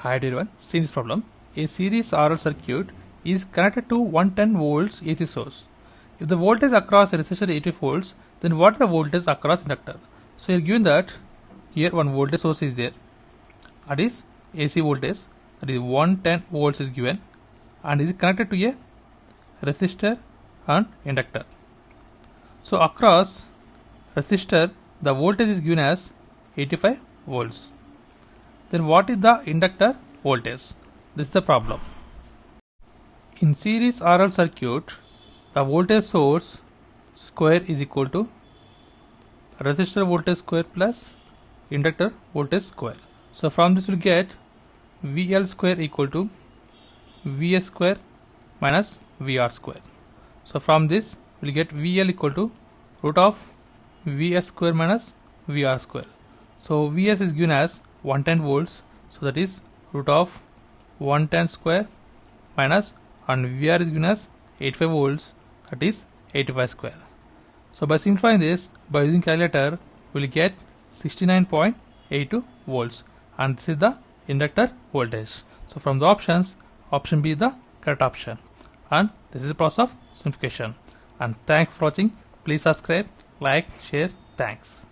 Hi everyone, see this problem. A series RL circuit is connected to 110 volts AC source. If the voltage across resistor is 80 volts, then what is the voltage across inductor? So you are given that here one voltage source is there, that is AC voltage, that is 110 volts is given, and is connected to a resistor and inductor. So across resistor the voltage is given as 85 volts. Then what is the inductor voltage? This is the problem. In series RL circuit, the voltage source square is equal to resistor voltage square plus inductor voltage square. So from this we will get VL square equal to VS square minus VR square. So from this we will get VL equal to root of VS square minus VR square. So VS is given as 110 volts, so that is root of 110 square minus, and VR is given as 85 volts, that is 85 square. So by simplifying this, by using calculator, we will get 69.82 volts, and this is the inductor voltage. So from the options, option B is the correct option, and this is the process of simplification. And thanks for watching. Please subscribe, like, share. Thanks.